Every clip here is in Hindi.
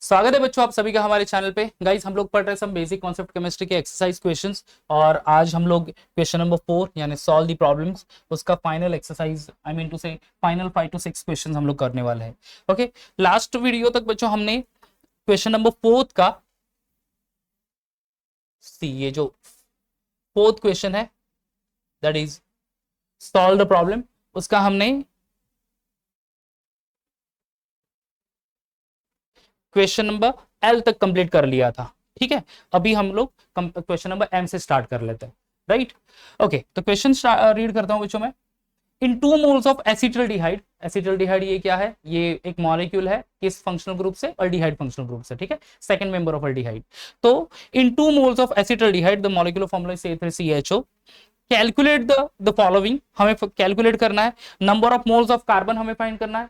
स्वागत है बच्चों आप सभी का हमारे चैनल पे। गाइस हम लोग पढ़ रहे हैं सब बेसिक कॉन्सेप्ट केमिस्ट्री के एक्सरसाइज क्वेश्चंस और आज हम लोग क्वेश्चन नंबर 4 यानी सॉल्व द प्रॉब्लम्स उसका final exercise I mean to say final 5 to 6 questions हम लोग करने वाले हैं। ओके, लास्ट वीडियो तक बच्चों हमने क्वेश्चन नंबर 4 का ये जो फोर्थ क्वेश्चन है that is solve the problem उसका हमने क्वेश्चन नंबर एल तक कंप्लीट कर लिया था। ठीक है, अभी हम लोग क्वेश्चन नंबर एम से स्टार्ट कर लेते हैं। राइट, ओके, तो क्वेश्चन रीड करता हूं बच्चों में। इन 2 मोल्स ऑफ एसिटल्डिहाइड, एसिटल्डिहाइड ये क्या है? ये एक मॉलिक्यूल है किस फंक्शनल ग्रुप से? अल्डिहाइड फंक्शनल ग्रुप से। ठीक है, सेकंड मेंबर ऑफ अल्डिहाइड। तो in 2 moles of acetaldehyde the molecular formula is C3CHO। Calculate the following, हमें कैलकुलेट करना है। Number of moles of carbon हमें फाइंड करना है।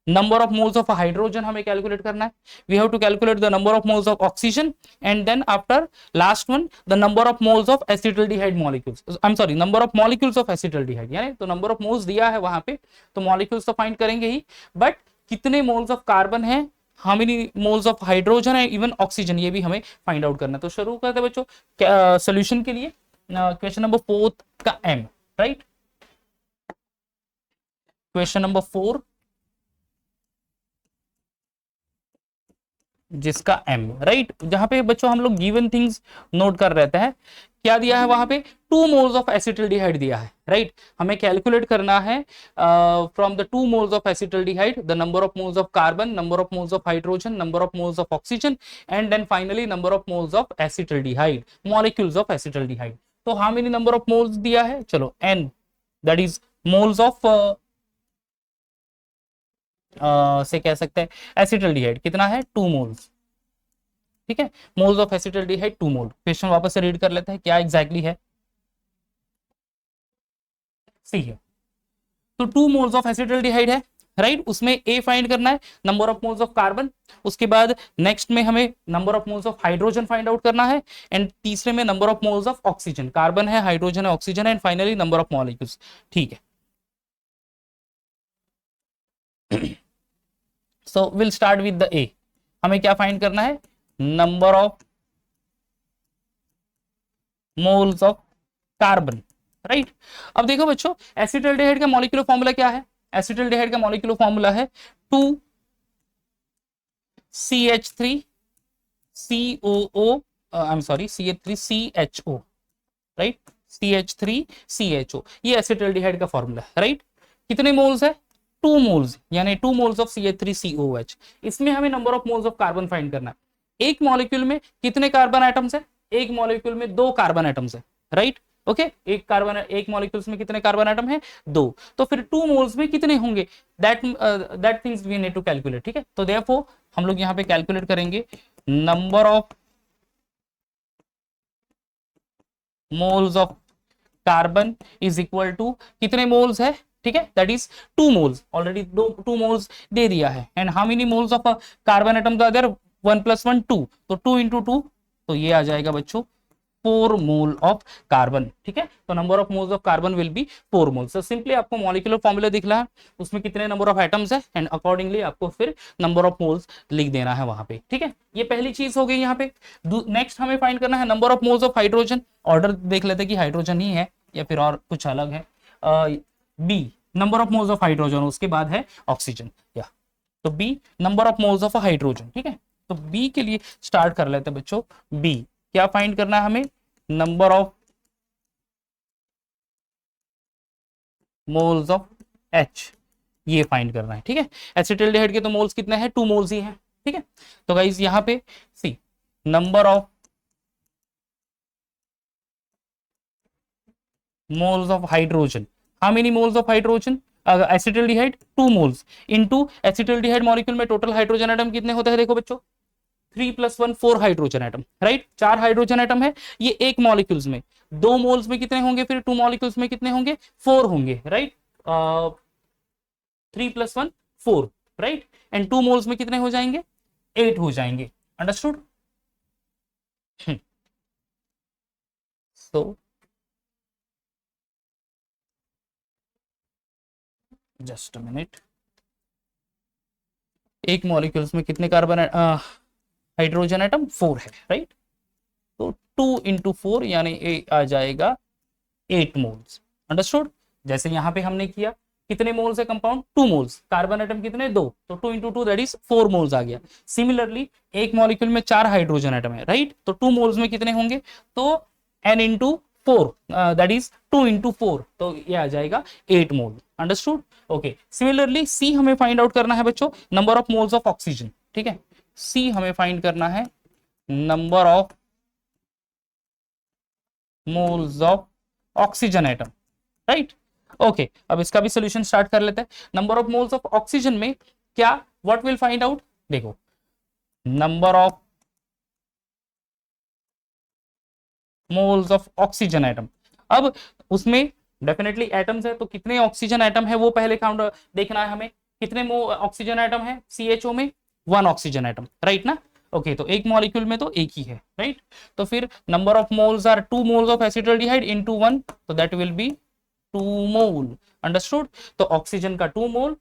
Number of moles of hydrogen हमें कैलकुलेट करना है। We have to calculate the number of moles of oxygen and then after last one the number of moles of acetaldehyde molecules, I am sorry number of molecules of acetaldehyde. यानी तो नंबर ऑफ मोल्स दिया है वहां पे, तो मॉलिक्यूल्स तो फाइंड करेंगे ही, बट कितने मोल्स ऑफ कार्बन है, how many moles of hydrogen है, इवन ऑक्सीजन, ये भी हमें फाइंड आउट करना है। तो शुरू करते हैं बच्चों सोल्यूशन के लिए। क्वेश्चन नंबर 4 का एम। राइट, क्वेश्चन नंबर 4 जिसका एम। राइट, जहां पे बच्चों हम लोग गिवन थिंग्स नोट कर रहते हैं। क्या दिया है वहां पे? 2 मोल्स ऑफ एसिटल्डिहाइड दिया है। राइट, हमें कैलकुलेट करना है from the 2 moles of acetaldehyde the number of moles of carbon, number of moles of hydrogen, number of moles of oxygen and then finally number of moles of acetaldehyde, molecules of acetaldehyde. तो how many number of moles दिया है? चलो N, that is moles of से कह सकते हैं एसिटल्डिहाइड कितना है? 2 मोल्स। ठीक है, moles of acetaldehyde 2 mole. Question वापस से रीड कर लेते हैं क्या एग्जैक्टली है। सी है, तो 2 मोल्स ऑफ एसिटल्डिहाइड है। राइट, उसमें ए फाइंड करना है, number of moles of carbon. उसके बाद नेक्स्ट में हमें number of moles of hydrogen find out करना है एंड तीसरे में number of moles of oxygen. Carbon है, हाइड्रोजन है, ऑक्सीजन है and finally number of molecules. ठीक है, so will start with the ए। हमें क्या फाइंड करना है? Number of moles of carbon. Right, अब देखो बच्चों एसिटल्डिहाइड का मॉलिक्यूलर फॉर्मूला क्या है? एसिटल्डिहाइड का मॉलिक्यूलर फॉर्मूला है 2CH3COO, I am sorry CH3CHO। Right, CH3CHO ये एसिटल्डिहाइड का फॉर्मूला है। राइट, कितने मोल्स है? 2 मोल्स, यानी 2 मोल्स ऑफ CH3COH। इसमें हमें number of moles of carbon find करना है। एक मॉलिक्यूल में कितने कार्बन एटम्स है? एक मॉलिक्यूल में 2 कार्बन एटम्स है। राइट, ओके, एक मॉलिक्यूल्स में कितने कार्बन एटम है? 2। तो फिर 2 मोल्स में कितने होंगे? That things we need to calculate. ठीक है, तो देयरफॉर हम लोग यहाँ पे कैलकुलेट करेंगे number of moles of carbon is equal to कितने मोल्स है? ठीक है, that is 2 moles. Already 2 moles दे दिया है and how many moles of carbon atoms are there? 1 + 1 2, तो 2 × 2 तो ये आ जाएगा बच्चों 4 मोल ऑफ कार्बन। ठीक है, तो number of moles of carbon will be 4 moles. तो सिंपली आपको मॉलिक्यूलर फॉर्मूला दिख रहा है, उसमें कितने नंबर ऑफ एटम्स है एंड अकॉर्डिंगली आपको फिर नंबर ऑफ मोल्स लिख देना है वहां पे। ठीक है, ये पहली चीज हो गई यहाँ पे। नेक्स्ट हमें फाइंड करना है number of moles of hydrogen. Order देख लेते हैं कि हाइड्रोजन ही है या फिर और कुछ अलग है। B, number of moles of hydrogen, उसके बाद है ऑक्सीजन। या तो B, number of moles of hydrogen. ठीक है, तो बी के लिए स्टार्ट कर लेते हैं बच्चों। बी क्या फाइंड करना है हमें? Number of moles of H, ये फाइंड करना है। ठीक है, एसिटल्डिहाइड के तो मोल्स कितने हैं? 2 मोल्स ही हैं। ठीक है, तो गाइस यहां पे C number of moles of hydrogen, how many moles of hydrogen? Acetaldehyde 2 moles into acetaldehyde molecule में टोटल हाइड्रोजन एटम कितने होते हैं? देखो बच्चों 3 + 1 4 hydrogen atom. Right, 4 hydrogen atom है ये एक मॉलिक्यूल्स में। 2 मोल्स में कितने होंगे? फिर 2 मॉलिक्यूल्स में कितने होंगे? 4 होंगे। राइट, 3 + 1 4। राइट, एंड 2 मोल्स में कितने हो जाएंगे? 8 हो जाएंगे। Understood? So just a minute, एक मॉलिक्यूल्स में कितने कार्बन हाइड्रोजन एटम 4 है, राइट। तो 2 इंटू 4 यानी ये आ जाएगा 8 मोल्स। अंडरस्टूड। जैसे यहां पे हमने किया, कितने मोल्स है कंपाउंड, 2 मोल्स, कार्बन एटम कितने, 2, तो 2 इंटू 2 दैट इज 4 मोल्स आ गया। सिमिलरली एक मॉलिक्यूल में 4 हाइड्रोजन एटम है, राइट, तो 2 मोल्स में कितने होंगे, तो n into 4 that is 2 into 4, तो ये आ जाएगा 8 मोल। अंडरस्टूड। ओके, सिमिलरली सी हमें फाइंड आउट करना है बच्चों, number of moles of oxygen, ठीक है। सी हमें फाइंड करना है number of moles of oxygen atom, right. Okay, अब इसका भी सोल्यूशन स्टार्ट कर लेते हैं। Number of moles of oxygen में क्या, व्हाट विल फाइंड आउट, देखो number of moles of oxygen atom. अब उसमें डेफिनेटली एटम्स है, तो कितने ऑक्सीजन एटम है वो पहले काउंट देखना है हमें। कितने ऑक्सीजन एटम है CHO में, 1 ऑक्सीजन एटम, राइट ना। ओके, तो एक मॉलिक्यूल में तो एक ही है, राइट। तो फिर number of moles are 2 moles of acetaldehyde into 1, तो that will be 2 mole. Understood. तो ऑक्सीजन का 2 मोल,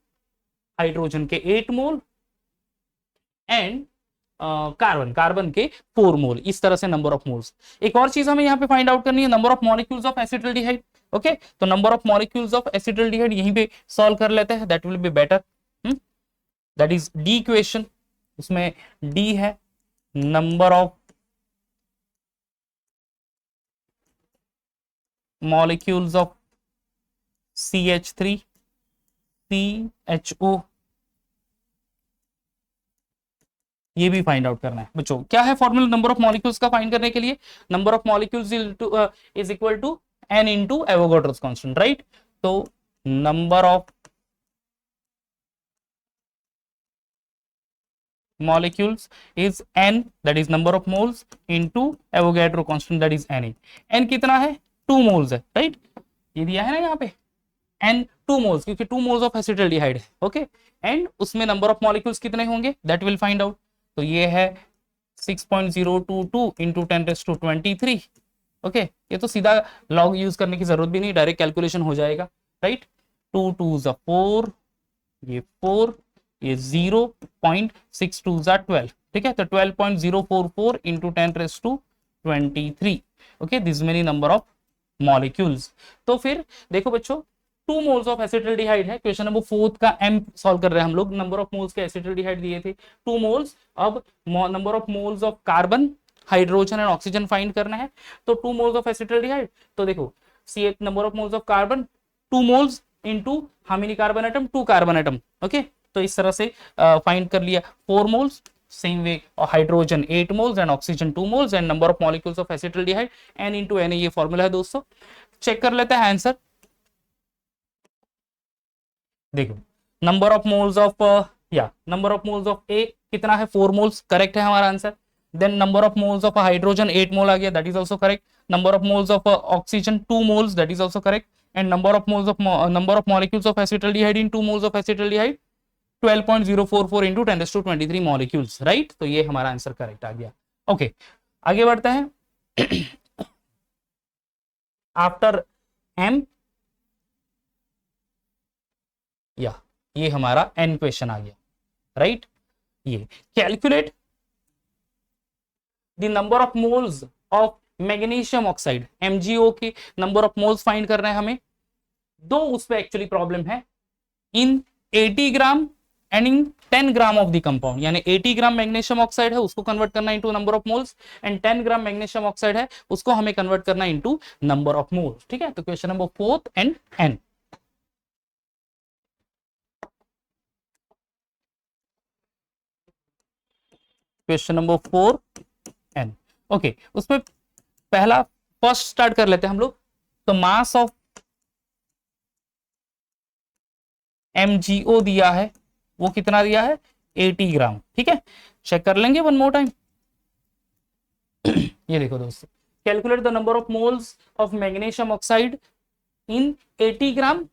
हाइड्रोजन के 8 मोल एंड कार्बन के 4 मोल। इस तरह से नंबर ऑफ मोल्स। एक और चीज हमें यहाँ पे फाइंड आउट करनी है, number of molecules of acetaldehyde. Okay, तो number of molecules of acetaldehyde यहीं पे सॉल्व कर लेते हैं, that will be better. That is the equation, उसमें डी है number of molecules of CH3 CHO, ये भी फाइंड आउट करना है बच्चों। क्या है फॉर्मूला नंबर ऑफ मॉलिक्यूल्स का फाइंड करने के लिए, number of molecules is equal to n into Avogadro's constant, right. तो number of molecules is n, that is number of moles into Avogadro constant, that is Na। n कितना है, 2 moles है, राइट। ये दिया है ना यहाँ पे n 2 moles, क्योंकि 2 moles of acetaldehyde है, ओके। एंड उसमें नंबर ऑफ मॉलिक्यूल्स कितने होंगे, दैट विल फाइंड आउट। तो ये है 6.022 इंटू 10⁻23, ओके। ये तो सीधा लॉग यूज करने की जरूरत भी नहीं, डायरेक्ट कैलकुलेशन हो जाएगा, राइट। 2 2 4, ये 4, ये 0.62 12, ठीक है। तो 12.044 into 10⁻23, okay, this many number of molecules. तो फिर देखो बच्चों, 2 मोल्स ऑफ एसिटाल्डिहाइड है, क्वेश्चन नंबर 4 का m सॉल्व कर रहे हैं हम लोग। नंबर ऑफ मोल्स के एसिटाल्डिहाइड दिए थे 2 मोल्स। अब number of moles of carbon, hydrogen and oxygen find करना है। तो 2 मोल्स ऑफ एसिटाल्डिहाइड, तो देखो C number of moles of carbon 2 moles into how many carbon atom, 2 carbon atom, okay. तो इस तरह से फाइंड कर लिया 4 moles. Same way hydrogen 8 moles and oxygen 2 moles and number of molecules of acetaldehyde n into Na, ये फॉर्मूला है दोस्तों। चेक कर लेते हैं आंसर। देखो number of moles of number of moles of A कितना है, 4 मोल्स, करेक्ट है हमारा answer. Then number of moles of hydrogen 8 mole आ गया, that is also correct. Number of moles of oxygen 2 moles, that is also correct. And number of moles of number of molecules of acetaldehyde in 2 moles of acetaldehyde 12.044 into 10⁻23 molecules, right. तो ये हमारा आंसर करेक्ट आ गया। ओके, आगे बढ़ते हैं। आफ्टर m, या ये हमारा n क्वेश्चन आ गया, राइट। ये calculate the number of moles of magnesium oxide, MgO की नंबर ऑफ मोल्स फाइंड कर रहे हैं हमें। दो उस पे एक्चुअली प्रॉब्लम है, इन 80 gram and in 10 gram of the compound. यानी 80 ग्राम मैग्नीशियम ऑक्साइड है, उसको कन्वर्ट करना into number of moles, and 10 gram magnesium oxide है, उसको हमें कन्वर्ट करना इनटू नंबर ऑफ मोल्स, ठीक है। तो question number 4 and n। Question number 4 n, okay. उसमें पहला फर्स्ट स्टार्ट कर लेते हैं हम लोग। तो मास ऑफ MgO दिया है, वो कितना दिया है, 80 ग्राम, ठीक है। चेक कर लेंगे वन मोर टाइम। ये देखो दोस्तों, calculate the number of moles of magnesium oxide in 80 gram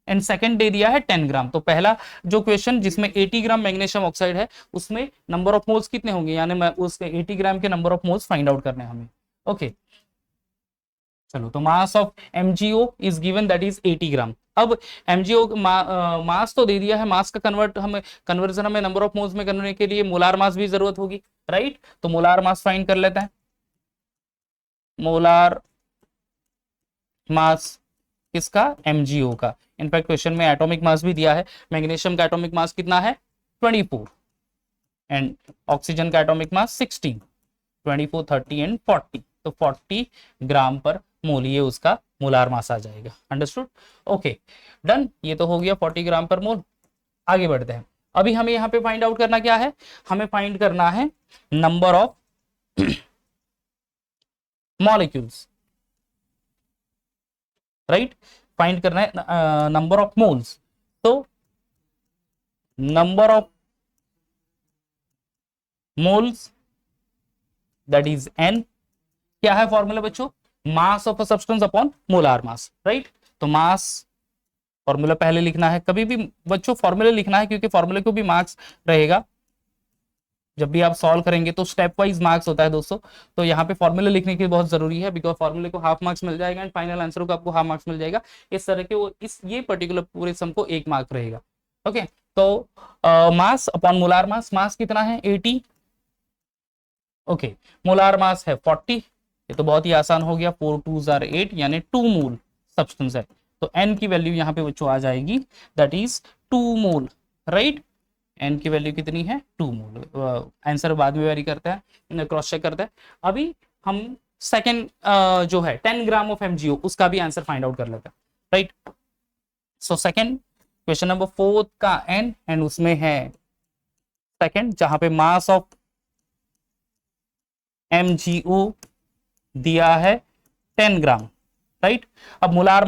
and second दे दिया है 10 ग्राम। तो पहला जो क्वेश्चन जिसमें 80 ग्राम मैग्नीशियम ऑक्साइड है, उसमें नंबर ऑफ मोल्स कितने होंगे, यानी मैं उसके 80 ग्राम के number of moles find out करने हैं हमें, ओके। चलो, तो मास of MgO is given, that is 80 ग्राम। अब MgO मास तो दे दिया है, मास का कन्वर्जन हमें नंबर ऑफ मोल्स में करने के लिए मोलार मास भी जरूरत होगी। राइट। तो मोलार मास फाइंड कर लेते हैं। मोलार मास किसका? MgO का। इनफैक्ट क्वेश्चन में एटॉमिक मास भी दिया है। मैग्नीशियम का एटॉमिक मास कितना है? 24 एंड ऑक्सीजन का एटॉमिक मास 16, 24, 30 एंड 40। तो 40 ग्राम पर मोल ये उसका मोलार मास आ जाएगा। अंडरस्टूड? Okay done. ये तो हो गया 40 ग्राम पर मोल। आगे बढ़ते हैं। अभी हमें यहाँ पे फाइंड आउट करना क्या है? हमें फाइंड करना है number of molecules, right. Find करना है नंबर ऑफ मोल्स। तो number of moles that is n। क्या है फॉर्मूला बच्चों? Mass of a substance upon molar mass, right. तो मास फॉर्मूला पहले लिखना है। कभी भी बच्चों फॉर्मूला लिखना है, क्योंकि फॉर्मूले को भी मार्क्स रहेगा। जब भी आप सॉल्व करेंगे तो स्टेप वाइज मार्क्स होता है दोस्तों। तो यहाँ पे फॉर्मूला लिखने की बहुत जरूरी है, बिकॉज फॉर्मूले को हाफ मार्क्स मिल जाएगा एंड फाइनल आंसर को आपको हाफ मार्क्स मिल जाएगा। इस तरह के वो इस ये पर्टिकुलर पूरे सम को 1 मार्क रहेगा। ओके। तो मास अपॉन मोलार मास, मास कितना है? 80। ओके। मोलार मास है 40। ये तो बहुत ही आसान हो गया, 4 2 आर 8 यानी 2 मोल सब्सटेंस है। तो n की वैल्यू यहाँ पे बच्चों आ जाएगी, that is 2 mole, right. n की वैल्यू कितनी है? 2 मोल। आंसर बाद में वेरी करते हैं, क्रॉस चेक करते हैं। अभी हम सेकेंड जो है 10 ग्राम ऑफ MgO उसका भी आंसर फाइंड आउट कर लेते हैं, right. So second question number 4 का n एंड उसमें है सेकेंड, जहां पे मास ऑफ MgO दिया है 10 ग्राम, राइट। अब मोलार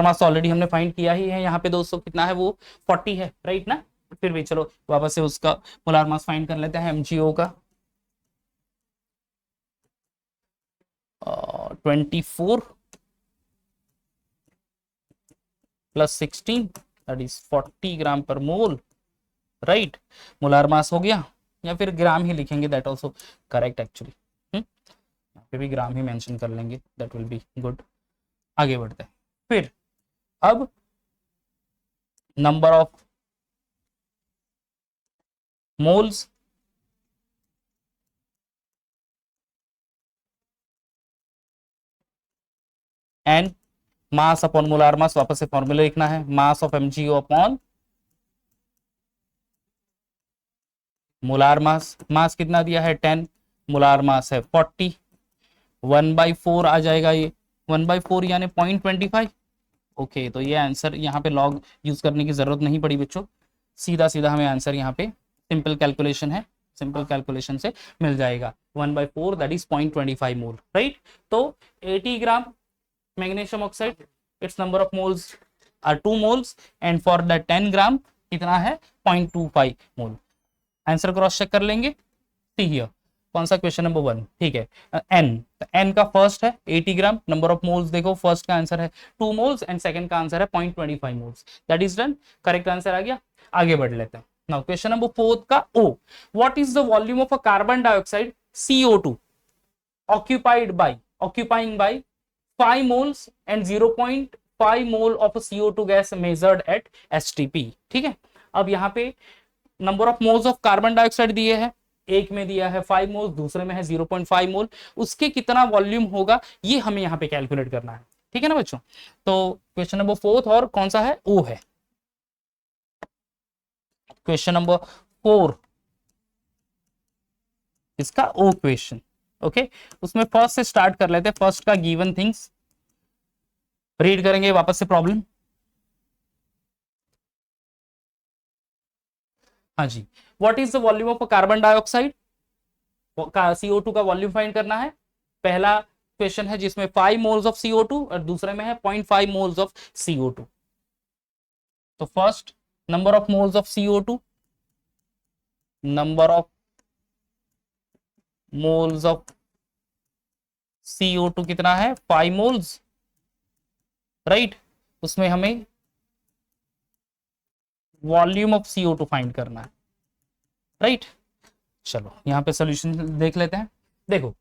मास ऑलरेडी हमने फाइंड किया ही है यहाँ पे दोस्तों, कितना है वो? 40 है, राइट ना। फिर भी चलो वापस से उसका मोलार मास फाइंड कर लेते हैं MgO का। 24 प्लस 16 दैट इज 40 ग्राम पर मोल, राइट। मोलार मास हो गया, या फिर ग्राम ही लिखेंगे, दैट ऑल्सो करेक्ट एक्चुअली। यहाँ पे भी ग्राम ही मेंशन कर लेंगे, दैट विल बी गुड। आगे बढ़ते हैं। फिर अब number of moles and mass upon molar mass, वापस से फॉर्मूला लिखना है। Mass of MgO upon molar mass. Mass कितना दिया है? 10, मोलार मास है 40, 1/4 आ जाएगा ये। 1/4 यानी 0.25। ओके, तो ये आंसर यहाँ पे लॉग यूज करने की जरूरत नहीं पड़ी बच्चों, सीधा सीधा हमें आंसर यहाँ पे सिंपल कैलकुलेशन है, सिंपल कैलकुलेशन से मिल जाएगा। 1/4 दैट इज 0.25 मोल, राइट। तो 80 gram magnesium oxide, it's number of moles are 2 moles and for the 10 gram कितना है? 0.25 मोल। आंसर क्रॉस चेक कर लेंगे। सी हियर, कौन सा? क्वेश्चन नंबर 1, ठीक है। n, तो n का फर्स्ट है 80 ग्राम, नंबर ऑफ मोल्स देखो, फर्स्ट का आंसर है 2 मोल्स एंड सेकंड का आंसर है 0.25 moles, that is done, correct answer आ गया। आगे बढ़ लेते हैं। नाउ क्वेश्चन नंबर 4 का O, what is the volume of a carbon dioxide CO2 occupying by 5 moles and 0.5 mole of CO2 gas measured at STP, ठीक है। अब यहाँ पे number of moles of carbon dioxide दिए हैं, एक में दिया है 5 मोल, दूसरे में है 0.5 मोल, उसके कितना वॉल्यूम होगा ये हमें यहाँ पे कैलकुलेट करना है, ठीक है ना बच्चों। तो क्वेश्चन नंबर 4 और कौन सा है? O है। क्वेश्चन नंबर 4 इसका O क्वेश्चन, ओके। उसमें फर्स्ट से स्टार्ट कर लेते हैं। फर्स्ट का गिवन थिंग्स रीड करेंगे वापस से प्रॉब्लम। हाँ जी, what is the volume of carbon dioxide, CO2 का वॉल्यूम फाइंड करना है। पहला क्वेश्चन है जिसमें 5 मोल्स ऑफ CO2 और दूसरे में है 0.5 मोल्स ऑफ CO2। तो first number of moles of CO2, number of moles of CO2 कितना है? 5 मोल्स, राइट। उसमें हमें वॉल्यूम ऑफ CO2 फाइंड करना है, राइट। चलो यहाँ पे सोल्यूशन देख लेते हैं। देखो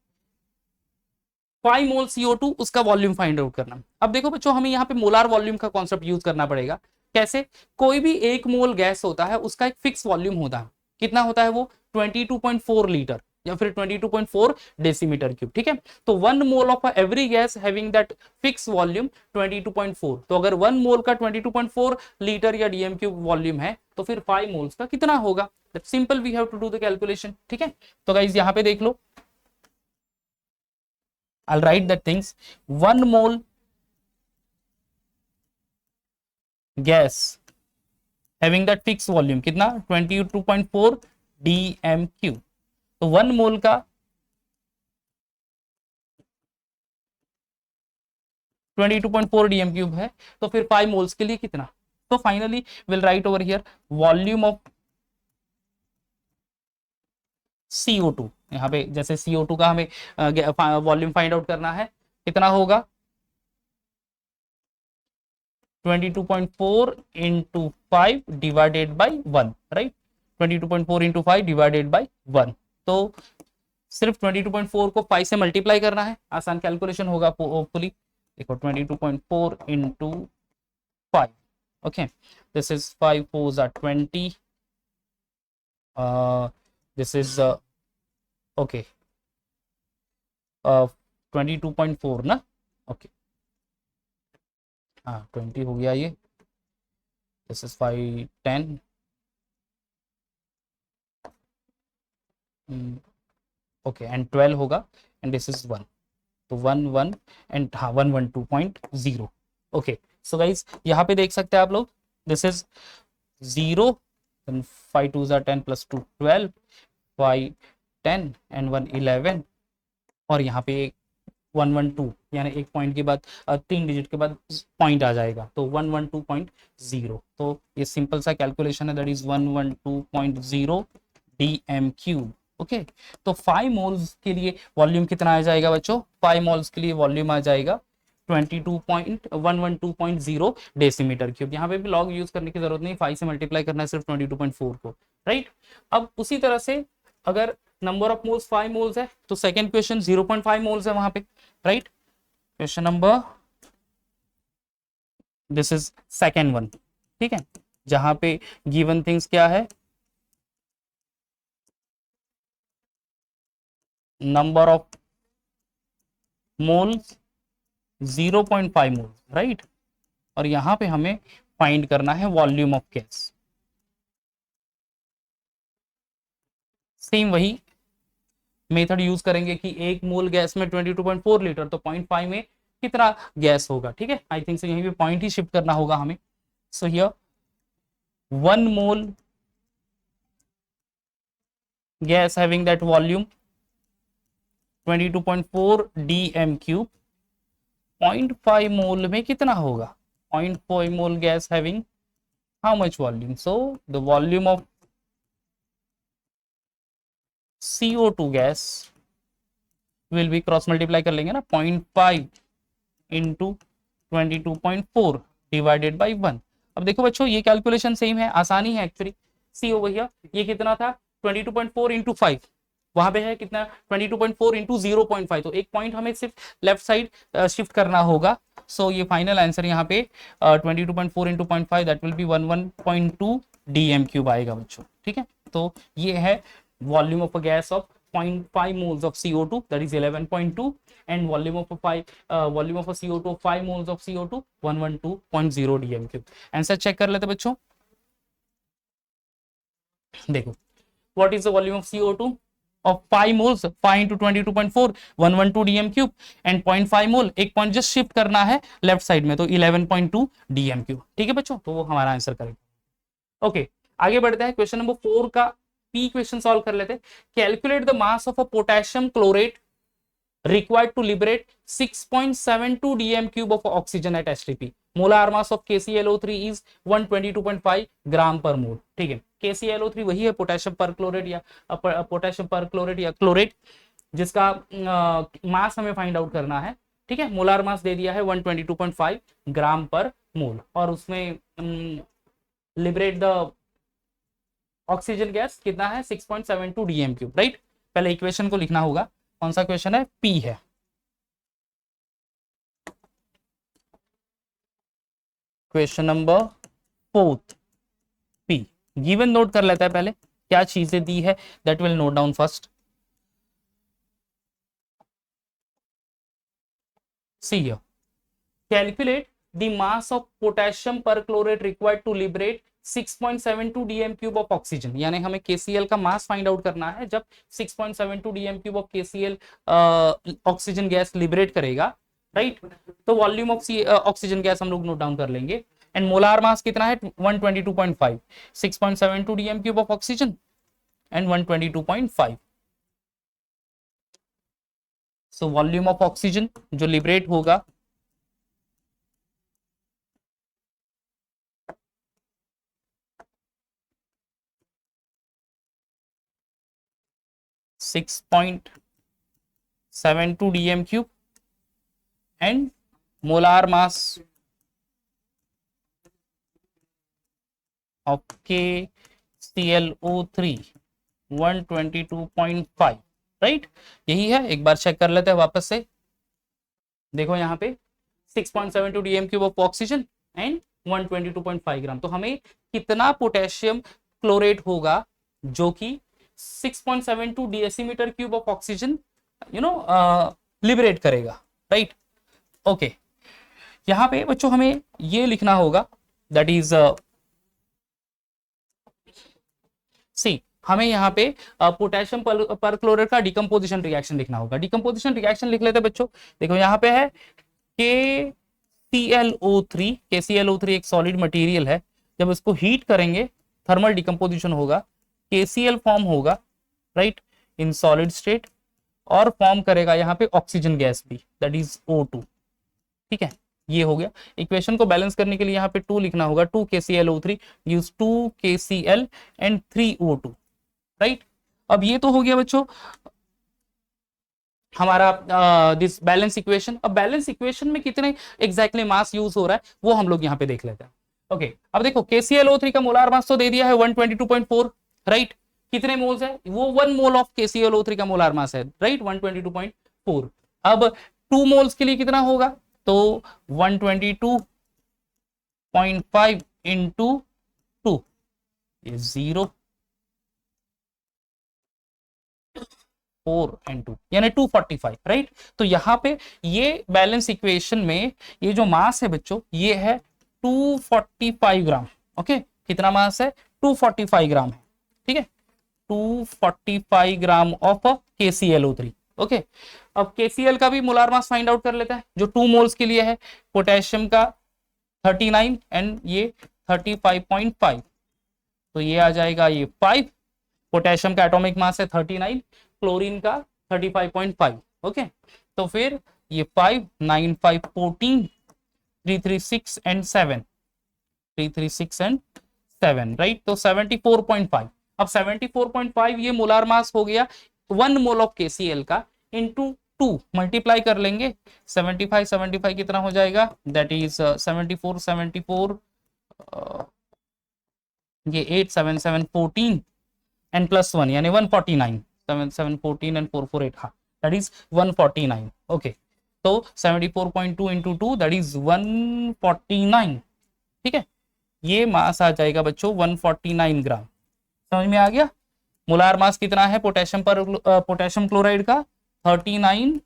5 मोल CO2 उसका वॉल्यूम फाइंड आउट करना। अब देखो बच्चों, हमें यहाँ पे मोलार वॉल्यूम का कॉन्सेप्ट यूज करना पड़ेगा। कैसे? कोई भी एक मोल गैस होता है उसका एक फिक्स वॉल्यूम होता है, कितना होता है वो? 22.4 लीटर या फिर 22.4 डेसीमीटर क्यूब, ठीक है। तो 1 mole of every gas having that fix volume 22.4, तो अगर 1 मोल का 22.4 लीटर या डीएम क्यूब वॉल्यूम है तो फिर 5 मोल्स का कितना होगा? That simple, we have to do the calculation, ठीक है। तो गाइस यहां पे देख लो, I'll write that things. 1 mole gas having that fixed volume कितना? 22.4 dmq। तो 1 मोल का 22.4 डीएम क्यूब है, तो फिर 5 मोल्स के लिए कितना? तो finally will write over here volume of CO2। यहाँ पे जैसे CO2 का हमें वॉल्यूम फाइंड आउट करना है, कितना होगा? 22.4 into 5 divided by 1, right. 22.4 into 5 divided by 1, तो सिर्फ 22.4 को 5 से मल्टीप्लाई करना है, आसान कैलकुलेशन होगा होपफुली। देखो 22.4 into 5, okay, this is 5 4 are 20, this is okay 22.4 ना, ओके, हाँ 20 हो गया ये, दिस इज 5 10, ओके, एंड 12 होगा, एंड दिस इज 1, तो 1 1 एंड हाँ 112.0, ओके। सो गाइज यहाँ पे देख सकते हैं आप लोग, दिस इज 0, 5 2 10 प्लस 2 12, 5 10 एंड 1 11, और यहाँ पे 112 यानी एक पॉइंट के बाद 3 डिजिट के बाद पॉइंट आ जाएगा, तो 112.0। तो ये सिंपल सा कैलकुलेशन है, that is 112.0 DM cube, okay. तो 5 मोल्स के लिए वॉल्यूम कितना आ जाएगा बच्चों? 5 मोल्स के लिए वॉल्यूम आ जाएगा 112.0 डेसीमीटर क्यूब। यहाँ पे भी लॉग यूज करने की जरूरत नहीं, 5 से मल्टीप्लाई करना है सिर्फ 22.4 को, राइट। अब उसी तरह से अगर नंबर ऑफ मोल्स 5 मोल्स है तो सेकेंड क्वेश्चन 0.5 मोल्स है वहां पे, right. Question number, this is second one, ठीक है, जहां पे गिवन थिंग्स क्या है? Number of moles 0.5 moles, right, और यहां पे हमें फाइंड करना है वॉल्यूम ऑफ गैस। सेम वही मेथड यूज करेंगे कि 1 मोल गैस में 22.4 लीटर, तो 0.5 में कितना गैस होगा, ठीक है। आई थिंक सो यहीं पे पॉइंट ही शिफ्ट करना होगा हमें। So here 1 mole gas having that volume 22.4 dm cube, 0.5 मोल में कितना होगा? 0.5 मोल gas having how much volume? So the volume of CO2 gas will be, cross multiply कर लेंगे ना, 0.5 इंटू 22.4 डिवाइडेड बाई 1। अब देखो बच्चों ये कैलकुलेशन सेम है, आसानी है एक्चुअली। सी ओवर हियर ये कितना था? 22.4 इंटू 5, वहां पे है कितना? 22.4 इंटू 0.5, तो एक पॉइंट हमें सिर्फ लेफ्ट साइड शिफ्ट करना होगा। सो ये फाइनल आंसर यहाँ पे 22.4 into 0.5 that will B 11.2 DM cube आएगा बच्चों, ठीक है। तो ये है volume of a gas off 0.5 moles of CO2, that is 11.2, and volume of a CO2 of 5 moles of CO2 112.0 dm cube। Answer check कर लेते बच्चों, देखो what is the volume of CO2 of 5 moles, 5 into 22.4 112 dm cube, and 0.5 मोल, एक पॉइंट जस्ट शिफ्ट करना है लेफ्ट साइड में, तो 11.2 dm cube, ठीक है बच्चों। तो वो हमारा आंसर करेगा। ओके आगे बढ़ते हैं, क्वेश्चन नंबर 4 का पी क्वेश्चन सॉल्व कर लेते हैं। Calculate the mass of a potassium chlorate required to liberate 6.72 dm cube of oxygen at STP. Molar mass of KClO3 is 122.5 ग्राम पर मोल, ठीक है। KClO3 वही है पोटेशियम पर क्लोरेट या पोटेशियम पर क्लोरेट या क्लोरेट, जिसका मास हमें फाइंड आउट करना है, ठीक है। मोलार मास दे दिया है 122.5 ग्राम पर मोल, और उसमें लिबरेट द ऑक्सीजन गैस कितना है? 6.72 डीएम क्यूब, राइट। पहले इक्वेशन को लिखना होगा, कौन सा क्वेश्चन है? पी है। Question number fourth P. Given note कर लेता है पहले क्या चीजें दी है, that will note down first. See here, calculate the mass of potassium perchlorate required to liberate 6.72 dm cube of oxygen। यानी हमें KCl का मास फाइंड आउट करना है जब 6.72 dm cube of KCl oxygen gas liberate करेगा, राइट। तो वॉल्यूम ऑफ ऑक्सीजन गैस हम लोग नोट डाउन कर लेंगे। एंड मोलार मास कितना है 122.5, 6.72 dm cube of oxygen and 122.5। So volume of oxygen जो लिबरेट होगा 6.72 dm cube and molar mass of KClO3 122.5, right. यही है, एक बार चेक कर लेते हैं वापस से। देखो यहाँ पे 6.72 dm cube of oxygen and 122.5 ग्राम। तो हमें कितना पोटेशियम क्लोरेट होगा जो कि 6.72 decimetre cube of oxygen liberate करेगा, राइट। ओके, यहां पे बच्चों हमें ये लिखना होगा, दैट इज सी, हमें यहाँ पे पोटेशियम परक्लोरेट का डिकम्पोजिशन रिएक्शन लिखना होगा। डिकम्पोजिशन रिएक्शन लिख लेते बच्चों। देखो यहाँ पे है KClO3। KClO3 एक सॉलिड मटेरियल है, जब इसको हीट करेंगे थर्मल डिकम्पोजिशन होगा, KCl फॉर्म होगा, राइट, इन सॉलिड स्टेट, और फॉर्म करेगा यहाँ पे ऑक्सीजन गैस भी, दैट इज O2। ठीक है, ये हो गया। इक्वेशन को बैलेंस करने के लिए यहाँ पे 2 लिखना होगा, 2 KClO3 gives 2 KCl and 3 O2, right. अब ये तो हो गया बच्चों हमारा दिस बैलेंस इक्वेशन। अब बैलेंस इक्वेशन में कितने एग्जैक्टली मास यूज हो रहा है वो हम लोग यहाँ पे देख लेते हैं। ओके, अब देखो KClO3 का मोलार मास तो दे दिया है 122.4, राइट। कितने मोल्स है, वो 1 मोल ऑफ KClO3 का मोलार मास है, राइट, 122.4। अब 2 मोल्स के लिए कितना होगा, तो 122.5 इंटू 2 0 4 एंड 2 यानी 245, राइट। तो यहां पे ये बैलेंस इक्वेशन में ये जो मास है बच्चों ये है 245 ग्राम। ओके, कितना मास है, 245 ग्राम है, ठीक है, 245 ग्राम ऑफ KClO3। ओके, अब KCl का भी मोलार मास फाइंड आउट कर लेता है जो 2 मोल्स के लिए है। पोटेशियम का 39 एंड ये 35.5, तो ये आ जाएगा ये 5। पोटेशियम का एटॉमिक मास है 39, क्लोरीन का 35.5। ओके, तो फिर ये 5 9 5 14 336 एंड 7 336 एंड 7, राइट। तो 74.5। अब 74.5 ये मोलार मास हो गया 1 मोल ऑफ KCl का, इंटू 2 मल्टीप्लाई कर लेंगे। 75 कितना हो जाएगा, दैट इज 74 ये 8 7 7 14 एंड प्लस 1 यानी 149, 7 7 14 एंड 4 4 8, हाँ, दैट इज 149। ओके, तो 74.2 इंटू 2 दैट इज 149, ठीक है। ये मास आ जाएगा बच्चों 149 ग्राम। समझ में आ गया। मोलार मास कितना है पोटेशियम क्लोराइड का 39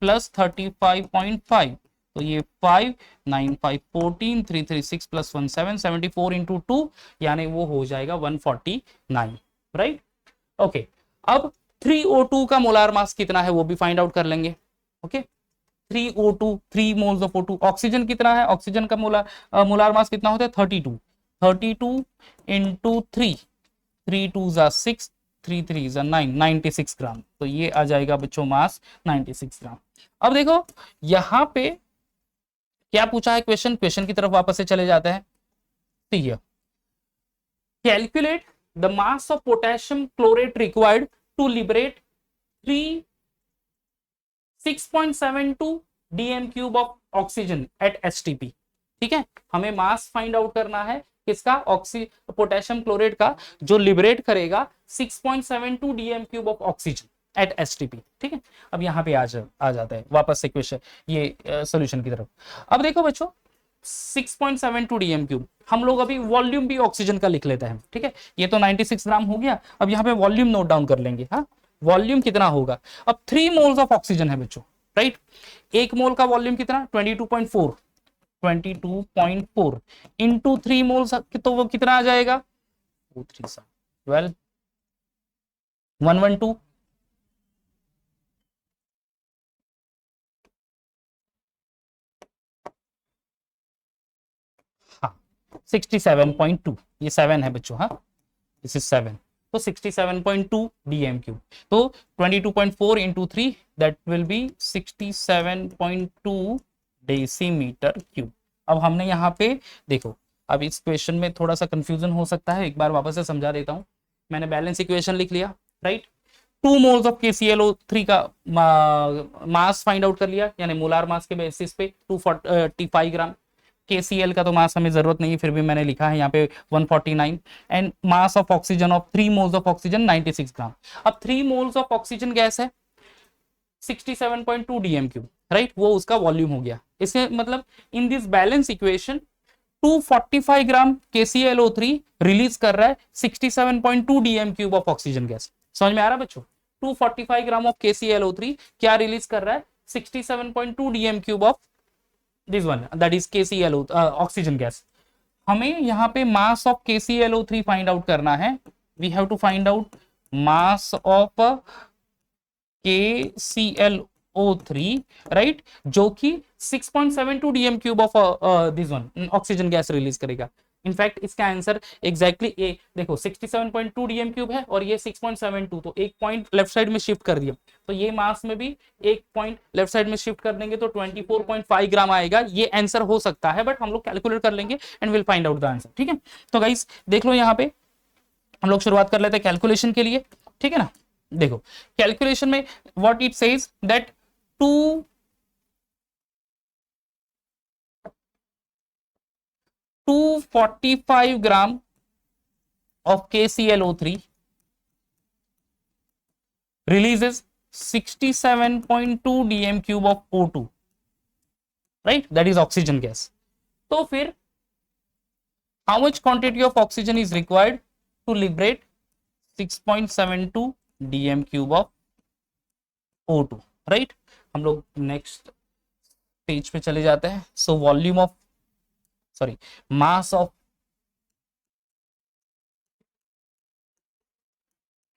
प्लस 35.5, तो ये 5 9 5 14 336 प्लस 1 7 74 इंटू 2 यानी वो हो जाएगा 149, राइट। ओके, अब 3O2 का मोलार मास कितना है वो भी फाइंड आउट कर लेंगे। Okay, 3O2 3 moles of O2। Oxygen कितना है, ऑक्सीजन का मोलार मास कितना होता है 32 इंटू 3 3 2 6 3 3 9 96 ग्राम। तो ये आ जाएगा बच्चों मास 96 ग्राम। अब देखो यहां पे क्या पूछा है क्वेश्चन की तरफ वापस से चले जाते हैं। ठीक है, calculate the mass of potassium chlorate required to liberate 6.72 dm cube of oxygen at STP। ठीक है, हमें मास फाइंड आउट करना है किसका, पोटेशियम क्लोरेट का, जो लिबरेट करेगा 6.72 dm cube of oxygen at STP। ठीक है, अब यहाँ पे आ जाता है वापस से क्वेश्चन ये सॉल्यूशन की तरफ। अब देखो बच्चों 6.72 डीएम क्यूब। हम लोग अभी वॉल्यूम भी ऑक्सीजन का लिख लेते हैं, ठीक है। ये तो 96 ग्राम हो गया, अब यहाँ पे वॉल्यूम नोट डाउन कर लेंगे। हाँ, वॉल्यूम कितना होगा, अब 3 मोल्स ऑफ ऑक्सीजन है बच्चों, राइट। एक मोल का वॉल्यूम कितना, 22.4, 22.4 इंटू 3 मोल्स, तो वो कितना आ जाएगा, 2 3 12, 112। हाँ, 67.2, ये 7 है बच्चों। हाँ, दिस इज 7, तो 67.2 डीएम क्यूब। तो 22.4 into 3 that will B 67.2 decimetre cube. अब हमने यहाँ पे देखो, अब इस क्वेश्चन में थोड़ा सा कंफ्यूजन हो सकता है, एक बार वापस से समझा देता हूँ। मैंने बैलेंस इक्वेशन लिख लिया, राइट। 2 मोल्स ऑफ KClO3 का मास फाइंड आउट कर लिया, यानी मोलार मास के बेसिस पे 245 ग्राम। KCl का तो मास हमें जरूरत नहीं है, फिर भी मैंने लिखा है यहाँ पे 149। And mass of oxygen of 3 moles of oxygen 96 ग्राम। अब 3 मोल्स ऑफ ऑक्सीजन गैस है 67.2 डीएम क्यूब, राइट, वो उसका वॉल्यूम हो गया। इसके मतलब in this balance equation 245 gram KClO3 release कर रहा है 67.2 DM cube of oxygen gas. समझ में आ रहा है बच्चों, 245 ग्राम ऑफ KClO3 क्या रिलीज कर रहा है, 67.2 DM cube of this one, that is KClO oxygen gas. हमें यहाँ पे मास ऑफ KClO3 फाइंड आउट करना है। We have to find out mass of KClO3, right, जो कि 6.72 D M cube of this one oxygen gas release करेगा। इनफैक्ट इसका आंसर एग्जैक्टली ए देखो, 67.2 डीएम क्यूब है और ये 6.72, तो एक पॉइंट लेफ्ट साइड में शिफ्ट कर दिया, तो ये मास में भी एक पॉइंट लेफ्ट साइड में शिफ्ट कर देंगे तो 24.5 ग्राम आएगा। ये आंसर हो सकता है, बट हम लोग कैलकुलेट कर लेंगे and will find out the answer, ठीक है। तो गाइस देख लो, यहाँ पे हम लोग शुरुआत कर लेते हैं कैलकुलेशन के लिए, ठीक है ना। देखो कैलकुलेशन में what it says that 245 gram of KClO3 releases 67.2 dm cube of O2, right, that is oxygen gas. तो फिर how much quantity of oxygen is required to liberate 6.72 dm cube of O2, right? हम लोग नेक्स्ट पेज पे चले जाते हैं। So volume of mass of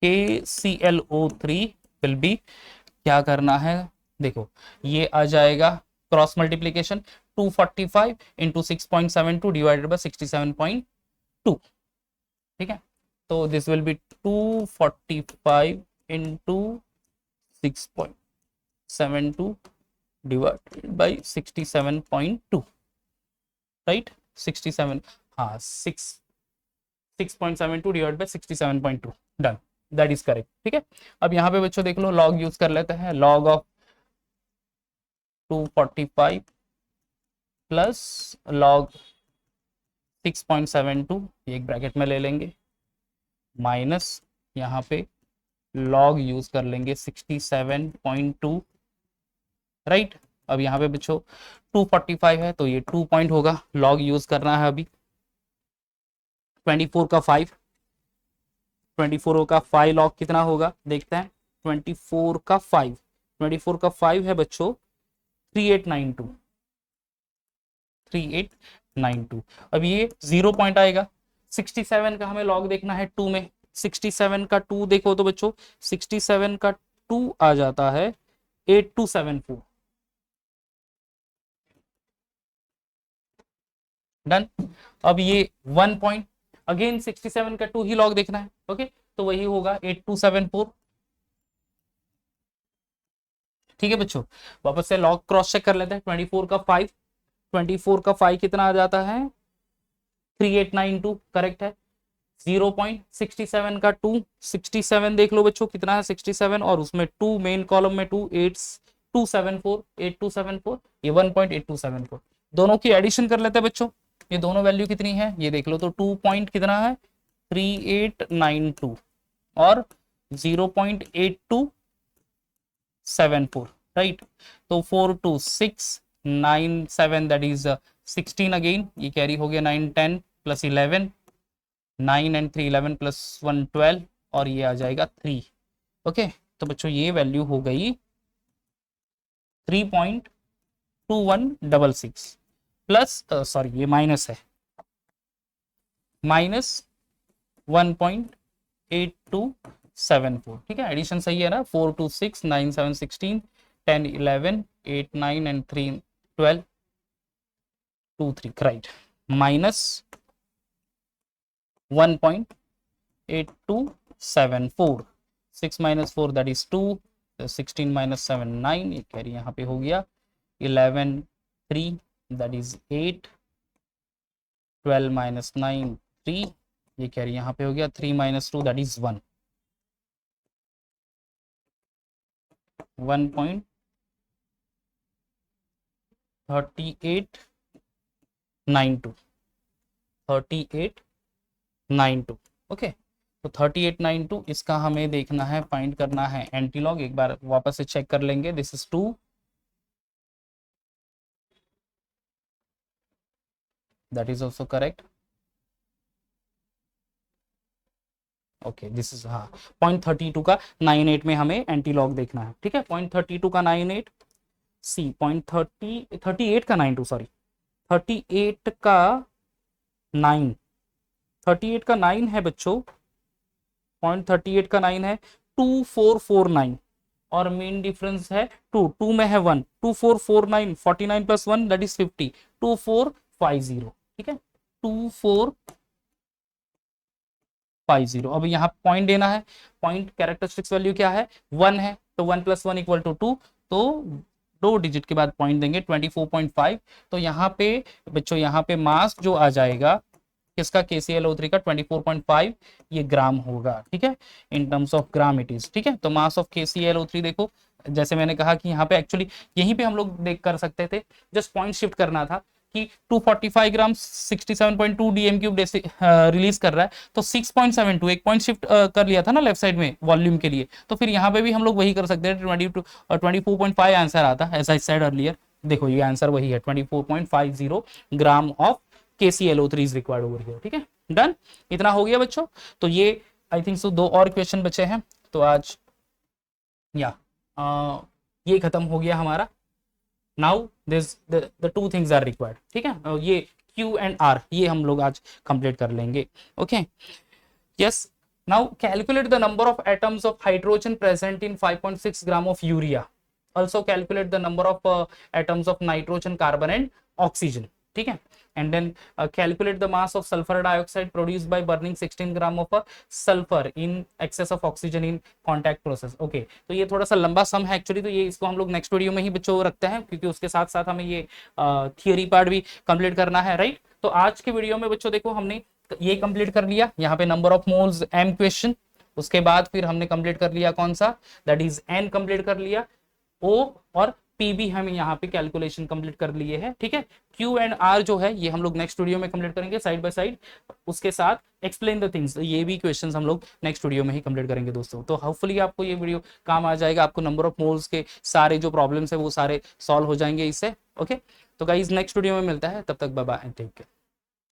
KClO3 will be, क्या करना है, देखो ये आ जाएगा cross multiplication 245 into 6.72 divided by 67.2, ठीक है। तो this will be 245 into 6.72 divided by 67.2, right, 67, हाँ 6.72 divide by 67.2, done, that is correct, ठीक है। अब यहाँ पे बच्चों देख लो, लॉग यूज कर लेते हैं, लॉग ऑफ 245 प्लस लॉग 6.72, एक ब्रैकेट में ले लेंगे, माइनस यहाँ पे लॉग यूज कर लेंगे 67.2, राइट। अब यहाँ पे बच्चों 245 है तो ये 2 पॉइंट होगा, लॉग यूज करना है अभी 24 का 5, 24 का 5 लॉग कितना होगा देखते हैं, 24 का 5, 24 का 5 है बच्चों 3892, 3892। अब ये 0 पॉइंट आएगा, 67 का हमें लॉग देखना है 2 में, 67 का 2 देखो तो बच्चों 67 का 2 आ जाता है 8274, डन। अब ये 1 पॉइंट, अगेन 67 का 2 ही लॉग देखना है, ओके, तो वही होगा 8274, ठीक है बच्चों। वापस से लॉग क्रॉस चेक कर लेते हैं, 24 का 5, 24 का 5 कितना आ जाता है 3892, करेक्ट है। 0.67 का 2, 67 देख लो बच्चों कितना है 67, और उसमें 2 मेन कॉलम में 2, 8274, ये 1.8274, दोनों की एडिशन कर लेते हैं बच्चों। ये दोनों वैल्यू कितनी है ये देख लो, तो 2 पॉइंट कितना है 3892 और 0.8274, राइट। तो 42697 दैट इज 16 अगेन, ये कैरी हो गया 9 10 प्लस 11, 9 एंड 3 11 प्लस 1 12, और ये आ जाएगा 3। ओके, तो बच्चों ये वैल्यू हो गई 3.2166 प्लस, सॉरी ये माइनस है, माइनस 1.8274। ठीक है, एडिशन सही है ना, 4 2 6 9 7 16 10 11 8 9 and 3 12 2 3, right, minus 1.8274, 6 minus 4 that is 2, 16 minus 7 9, ये कैरी यहाँ पे हो गया, 11 3 दैट इज 8, 12 माइनस 9 3, ये कैरी यहाँ पे हो गया, 3 माइनस 2 दैट इज 1, 1.3892, 3892। ओके, तो 3892 इसका हमें देखना है, फाइंड करना है एंटीलॉग। एक बार वापस से चेक कर लेंगे, this is 2, that is also correct. Okay, this is, हाँ, 0.32 का 98 में हमें एंटीलॉग देखना है। ठीक है, 0.32 का 98, सी 38 का 92, सॉरी 38 का 9, 38 का 9 है बच्चों, 0.38 का 9 है 2449, और मेन डिफरेंस है 2, 2 में है 1, 2449, 49 प्लस 1 दैट इज 50, 2450। ठीक है, 2450। अब यहाँ पॉइंट देना है, पॉइंट कैरेक्टरिस्टिक्स वैल्यू क्या है, 1 है, तो 1 प्लस 1 इक्वल टू 2, तो 2 डिजिट के बाद पॉइंट देंगे 24.5। तो यहाँ पे बच्चों, यहाँ पे मास जो आ जाएगा किसका, KClO3 का 24.5, ये ग्राम होगा। ठीक है, in terms of gram it is. ठीक है, तो मास ऑफ KClO3 देखो, जैसे मैंने कहा कि यहाँ पे एक्चुअली यहीं पे हम लोग देख कर सकते थे, जस्ट पॉइंट शिफ्ट करना था कि 245 ग्राम 67.2 DM³ रिलीज कर रहा है, तो 6.72 एक पॉइंट शिफ्ट कर लिया था ना लेफ्ट साइड में वॉल्यूम के लिए, तो फिर यहाँ पे भी हम लोग वही कर सकते हैं, 24.5 आंसर आता है, एज आई सेड अर्लियर। देखो ये आंसर वही है, 24.50 gram of KClO3 is required over here. ठीक है, डन, इतना हो गया बच्चों। तो ये आई थिंक सो 2 और क्वेश्चन बचे हैं, तो आज या ये खत्म हो गया हमारा। Now this the 2 things are required. ठीक है, ये Q एंड R ये हम लोग आज कंप्लीट कर लेंगे। Okay, yes, now calculate the number of atoms of hydrogen present in 5.6 gram of urea, also calculate the number of atoms of nitrogen, carbon and oxygen. ठीक है, and then calculate the mass of sulfur dioxide produced by burning 16 gram of sulfur in excess of oxygen in contact process। Okay, तो ये थोड़ा सा लंबा सम है एक्चुअली, तो ये इसको हम लोग नेक्स्ट वीडियो में ही बच्चों रखते हैं, क्योंकि उसके साथ साथ हमें ये थियोरी पार्ट भी कंप्लीट करना है, राइट। तो आज के वीडियो में बच्चों देखो हमने ये कंप्लीट कर लिया, यहाँ पे number of moles M question, उसके बाद फिर हमने कंप्लीट कर लिया कौन सा, दैट इज N कंप्लीट कर लिया, O और P भी हम यहाँ पे कैलकुलेशन कंप्लीट कर लिए हैं। ठीक है, Q एंड R जो है ये हम लोग नेक्स्ट वीडियो में कंप्लीट करेंगे साइड बाय साइड, उसके साथ एक्सप्लेन द थिंग्स, ये भी क्वेश्चंस हम लोग नेक्स्ट वीडियो में ही कंप्लीट करेंगे दोस्तों। तो होपफुली आपको ये वीडियो काम आ जाएगा, आपको नंबर ऑफ मोल्स के सारे जो प्रॉब्लम्स है वो सारे सॉल्व हो जाएंगे इससे। ओके, तो गाइज नेक्स्ट वीडियो में मिलता है, तब तक बाय बाय, टेक केयर।